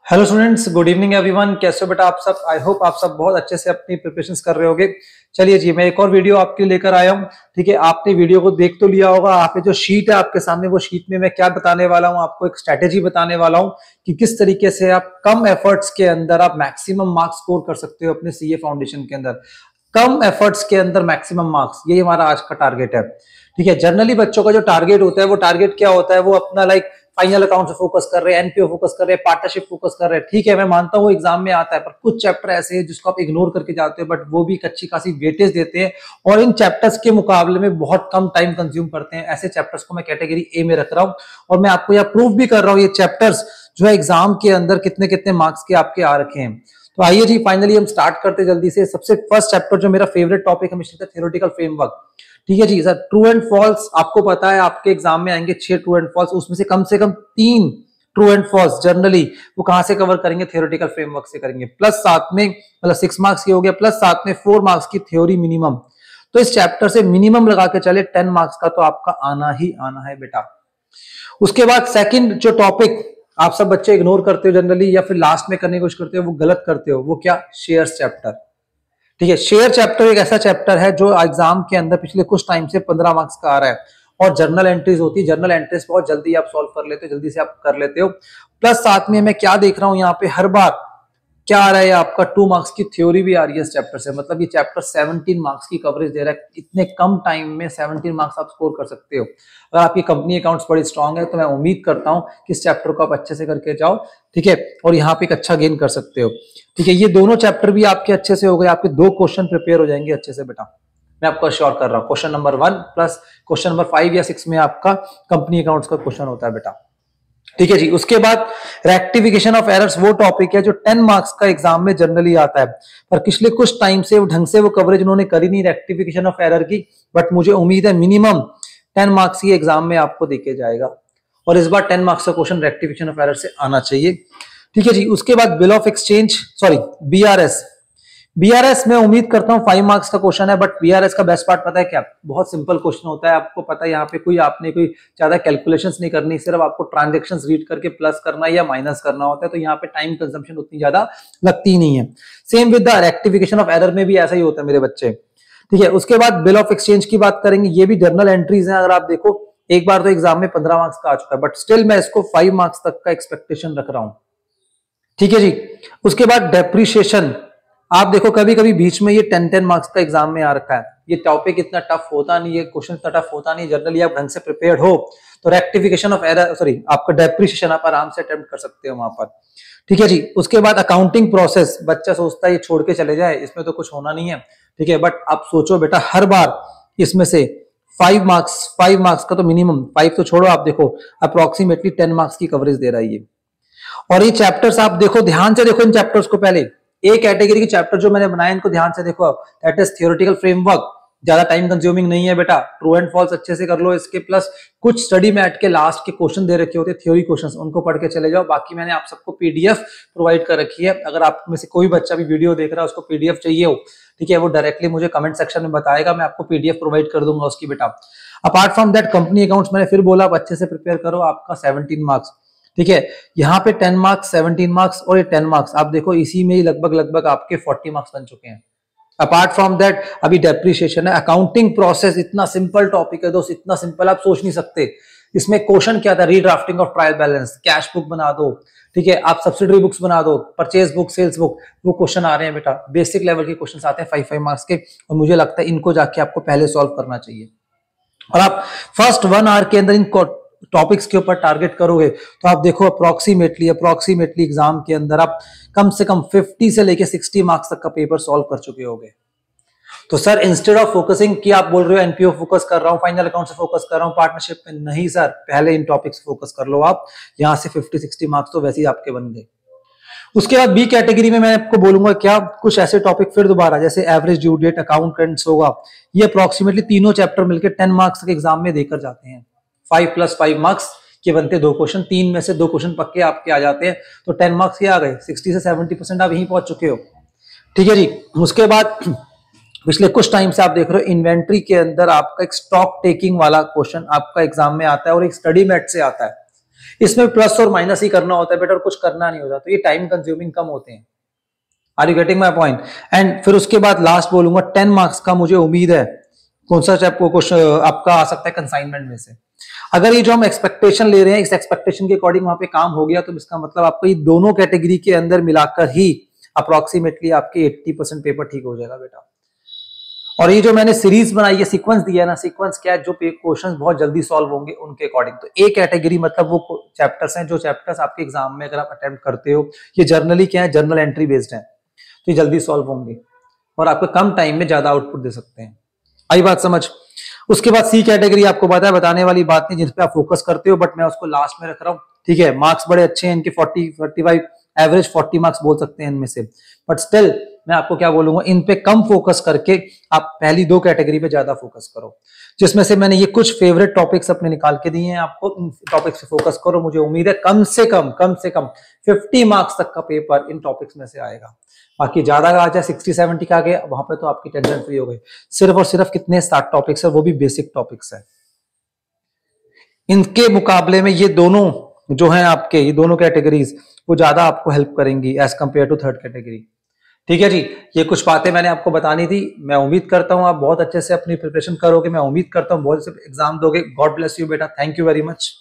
Hello students, good evening everyone. कैसे हो बेटा आप सब? आई होप आप सब बहुत अच्छे से अपनी प्रिपरेशंस कर रहे होगे। चलिए जी, मैं एक और वीडियो आपके लिए लेकर आया हूँ। ठीक है, आपने वीडियो को देख तो लिया होगा। आप जो शीट है आपके सामने, वो शीट में मैं क्या बताने वाला हूँ, आपको एक स्ट्रेटेजी बताने वाला हूँ कि किस तरीके से आप कम एफर्ट्स के अंदर आप मैक्सिमम मार्क्स स्कोर कर सकते हो अपने सीए फाउंडेशन के अंदर। कम एफर्ट्स के अंदर मैक्सिमम मार्क्स, यही हमारा आज का टारगेट है। ठीक है, जनरली बच्चों का जो टारगेट होता है, वो टारगेट क्या होता है, वो अपना फाइनल अकाउंट से फोकस कर रहे हैं, एनपीओ फोकस कर रहे हैं, पार्टनरशिप फोकस कर रहे हैं। ठीक है, मैं मानता हूं एग्जाम में आता है, पर कुछ चैप्टर ऐसे हैं जिसको आप इग्नोर करके जाते हो, बट वो भी अच्छी खासी वेटेज देते हैं और इन चैप्टर्स के मुकाबले में बहुत कम टाइम कंज्यूम करते हैं। ऐसे चैप्टर्स को मैं कैटेगरी ए में रख रहा हूं और मैं आपको यह प्रूव भी कर रहा हूं, ये चैप्टर्स जो है एग्जाम के अंदर कितने कितने मार्क्स के आपके आ रखे हैं। तो आइए जी, फाइनली हम स्टार्ट करते जल्दी से। सबसे फर्स्ट चैप्टर जो मेरा फेवरेट टॉपिक हमेशा थ्योरेटिकल फ्रेमवर्क। ठीक है जी सर, ट्रू एंड फॉल्स आपको पता है आपके एग्जाम में आएंगे 6 ट्रू एंड फॉल्स, उसमें से कम 3 ट्रू एंड फॉल्स जनरली वो कहां से कवर करेंगे, थ्योरेटिकल फ्रेमवर्क से करेंगे। प्लस साथ में मतलब 6 मार्क्स की हो गया, प्लस साथ में 4 मार्क्स की थ्योरी मिनिमम। तो इस चैप्टर से मिनिमम लगा के चले 10 मार्क्स का तो आपका आना ही आना है बेटा। उसके बाद सेकंड जो टॉपिक आप सब बच्चे इग्नोर करते हो जनरली, या फिर लास्ट में करने की कोशिश करते हो, वो गलत करते हो। वो क्या? Shares chapter. ठीक है, शेयर चैप्टर एक ऐसा चैप्टर है जो एग्जाम के अंदर पिछले कुछ टाइम से 15 मार्क्स का आ रहा है और जर्नल एंट्रीज होती है। जर्नल एंट्रीज बहुत जल्दी आप सॉल्व कर लेते हो, जल्दी से आप कर लेते हो। प्लस साथ में मैं क्या देख रहा हूं यहाँ पे, हर बार क्या आ रहा है आपका 2 मार्क्स की थ्योरी भी आ रही है इस चैप्टर से। मतलब ये चैप्टर 17 मार्क्स की कवरेज दे रहा है। इतने कम टाइम में 17 मार्क्स आप स्कोर कर सकते हो। अगर आपकी कंपनी अकाउंट्स बड़ी स्ट्रांग है तो मैं उम्मीद करता हूं कि इस चैप्टर को आप अच्छे से करके जाओ। ठीक है, और यहाँ पे एक अच्छा गेन कर सकते हो। ठीक है, ये दोनों चैप्टर भी आपके अच्छे से हो गए, आपके 2 क्वेश्चन प्रिपेयर हो जाएंगे अच्छे से बेटा, मैं आपको अश्योर कर रहा हूँ। Question number 1 plus question number 5 या 6 में आपका कंपनी अकाउंट्स का क्वेश्चन होता है बेटा। ठीक है जी, उसके बाद रेक्टिफिकेशन ऑफ एरर्स वो टॉपिक है जो 10 मार्क्स का एग्जाम में जनरली आता है, पर पिछले कुछ टाइम से ढंग से वो कवरेज उन्होंने करी नहीं रेक्टिफिकेशन ऑफ एरर की। बट मुझे उम्मीद है मिनिमम 10 मार्क्स की एग्जाम में आपको देके जाएगा और इस बार 10 मार्क्स का क्वेश्चन रेक्टिफिकेशन ऑफ एरर से आना चाहिए। ठीक है जी, उसके बाद bill of exchange, sorry BRS. BRS में उम्मीद करता हूं 5 मार्क्स का क्वेश्चन है, बट बीआरएस का बेस्ट पार्ट पता है क्या? बहुत सिंपल क्वेश्चन होता है। आपको पता है यहाँ पे आपने कोई ज्यादा कैलकुलेशंस नहीं करनी, सिर्फ आपको ट्रांजेक्शंस रीड करके प्लस करना या माइनस करना होता है। तो यहाँ पे टाइम कंजम्पशन उतनी ज्यादा लगती नहीं है। Same with the rectification of error में भी ऐसा ही होता है मेरे बच्चे। ठीक है, उसके बाद बिल ऑफ एक्सचेंज की बात करेंगे। ये भी जर्नल एंट्रीज है। अगर आप देखो, एक बार तो एग्जाम में 15 मार्क्स का आ चुका है, बट स्टिल मैं इसको 5 मार्क्स तक का एक्सपेक्टेशन रख रहा हूं। ठीक है जी, उसके बाद डेप्रीशिएशन। आप देखो कभी कभी बीच में ये 10 मार्क्स का एग्जाम में आ रखा है। ये टॉपिक इतना टफ होता नहीं है, क्वेश्चन इतना टफ होता नहीं। जनरली आप ढंग से प्रिपेयर्ड हो तो रेक्टिफिकेशन ऑफ एरर, सॉरी आपका डेप्रीशिएशन आप आराम से अटेम्प्ट कर सकते हो वहां पर। ठीक है जी, उसके बाद अकाउंटिंग प्रोसेस। बच्चा सोचता है ये छोड़ के चले जाए, इसमें तो कुछ होना नहीं है। ठीक है, बट आप सोचो बेटा, हर बार इसमें से 5 मार्क्स का तो मिनिमम, 5 तो छोड़ो, आप देखो अप्रोक्सीमेटली 10 मार्क्स की कवरेज दे रहा है ये। और ये चैप्टर्स आप देखो, ध्यान से देखो इन चैप्टर्स को। पहले एक कैटेगरी के चैप्टर जो मैंने बनाए इनको ध्यान से देखो, दैट इज थ्योरेटिकल फ्रेमवर्क। ज्यादा टाइम कंज्यूमिंग नहीं है बेटा, ट्रू एंड फॉल्स अच्छे से कर लो इसके, प्लस कुछ स्टडी मैट के लास्ट के क्वेश्चन दे रखे होते हैं, थ्योरी क्वेश्चंस, उनको पढ़ के चले जाओ। बाकी मैंने आप सबको पीडीएफ प्रोवाइड कर रखी है। अगर आप में से कोई बच्चा भी वीडियो देख रहा है, उसको पीडीएफ चाहिए हो, ठीक है, वो डायरेक्टली मुझे कमेंट सेक्शन में बताएगा, मैं आपको पीडीएफ प्रोवाइड कर दूंगा उसकी बेटा। Apart from that company accounts मैंने फिर बोला, आप अच्छे से प्रिपेयर करो, आपका 17 मार्क्स। ठीक है, यहाँ पे 10 मार्क्स, 17 मार्क्स और ये 10 मार्क्स, आप देखो इसी में ही लगभग आपके 40 मार्क्स बन चुके हैं। अपार्ट फ्रॉम दैट अभी डेप्रीशिएशन है। अकाउंटिंग प्रोसेस इतना सिंपल टॉपिक है दोस्त, इतना सिंपल आप सोच नहीं सकते। इसमें क्वेश्चन क्या था? Redrafting of trial balance, cash book बना दो, ठीक है, आप सब्सिडरी बुक्स बना दो, परचेज बुक, सेल्स बुक, वो क्वेश्चन आ रहे हैं बेटा। बेसिक लेवल के क्वेश्चन आते हैं 5 मार्क्स के, और मुझे लगता है इनको जाके आपको पहले सॉल्व करना चाहिए। और आप फर्स्ट 1 आवर के अंदर इनको टॉपिक्स के ऊपर टारगेट करोगे तो आप देखो अप्रोक्सीमेटली एग्जाम के अंदर आप कम से कम 50 से लेके 60 मार्क्स तक का पेपर सॉल्व कर चुके होगे। तो सर इंस्टेड ऑफ फोकसिंग कि आप बोल रहे हो एनपीओ फोकस कर रहा हूं, फाइनल अकाउंट से फोकस कर रहा हूं, पार्टनरशिप में, नहीं सर, पहले इन टॉपिक्स फोकस कर लो आप। यहां से 50-60 मार्क्स तो वैसे ही आपके बन गए। उसके बाद बी कैटेगरी में मैं आपको बोलूंगा क्या, कुछ ऐसे टॉपिक फिर दोबारा, जैसे एवरेज ड्यू डेट, अकाउंटेंट्स होगा, ये अप्रोक्सीमेटली तीनों चैप्टर मिलकर 10 मार्क्स तक एग्जाम में देकर जाते हैं। 5 + 5 मार्क्स के बनते 2 क्वेश्चन, 3 में से 2 क्वेश्चन पक्के आपके आ जाते हैं, तो 10 मार्क्स के आ गए। 60 से 70% आप यहीं पहुंच चुके हो। ठीक है जी, उसके बाद पिछले कुछ टाइम से आप देख रहे हो इन्वेंट्री के अंदर आपका एक स्टॉक टेकिंग वाला क्वेश्चन आपका एग्जाम में आता है और एक स्टडी मैट से आता है। इसमें प्लस और माइनस ही करना होता है बेटा, और कुछ करना नहीं होता, तो ये टाइम कंज्यूमिंग कम होते हैं। Are you getting my point? And फिर उसके बाद लास्ट बोलूंगा 10 मार्क्स का मुझे उम्मीद है कौन सा चैप्टर क्वेश्चन आपका आ सकता है कंसाइनमेंट में से। अगर ये जो हम एक्सपेक्टेशन ले रहे हैं इस एक्सपेक्टेशन के अकॉर्डिंग वहां पे काम हो गया तो इसका मतलब आपको ये दोनों कैटेगरी के अंदर मिलाकर ही अप्रोक्सीमेटली आपके 80% पेपर ठीक हो जाएगा बेटा। और ये जो मैंने सीरीज बनाई है, सीक्वेंस दिया है ना, सीक्वेंस क्या है, जो क्वेश्चंस बहुत जल्दी सॉल्व होंगे उनके अकॉर्डिंग। तो ए कैटेगरी मतलब वो चैप्टर्स हैं जो चैप्टर्स आपके एग्जाम में अगर आप अटेम्प्ट करते हो, ये जर्नली क्या है, जर्नल एंट्री बेस्ड है, तो ये जल्दी सॉल्व होंगे और आपको कम टाइम में ज्यादा आउटपुट दे सकते हैं। आई बात समझ? उसके बाद सी कैटेगरी आपको पता है, बताने वाली बात नहीं, जिस पे आप फोकस करते हो, बट मैं उसको लास्ट में रख रहा हूँ, ठीक है। मार्क्स बड़े अच्छे हैं इनके, 40-45 एवरेज 40 मार्क्स बोल सकते हैं इनमें से, बट स्टिल मैं आपको क्या बोलूंगा, इन पे कम फोकस करके आप पहली दो कैटेगरी पे ज्यादा फोकस करो, जिसमें से मैंने ये कुछ फेवरेट टॉपिक्स अपने निकाल के दिए हैं आपको। इन टॉपिक्स पे फोकस करो, मुझे उम्मीद है कम से कम 50 मार्क्स तक का पेपर इन टॉपिक्स में से आएगा। बाकी ज्यादा आ जाए 60-70 का आगे, वहां पे तो आपकी टेंशन फ्री हो गई। सिर्फ और सिर्फ कितने 7 टॉपिक्स है, वो भी बेसिक टॉपिक्स है। इनके मुकाबले में ये दोनों जो हैं आपके, ये दोनों कैटेगरीज वो ज्यादा आपको हेल्प करेंगी as compare to third category. ठीक है जी, ये कुछ बातें मैंने आपको बतानी थी। मैं उम्मीद करता हूं आप बहुत अच्छे से अपनी प्रिपरेशन करोगे, मैं उम्मीद करता हूं बहुत अच्छे एग्जाम दोगे। गॉड ब्लेस यू बेटा, थैंक यू वेरी मच।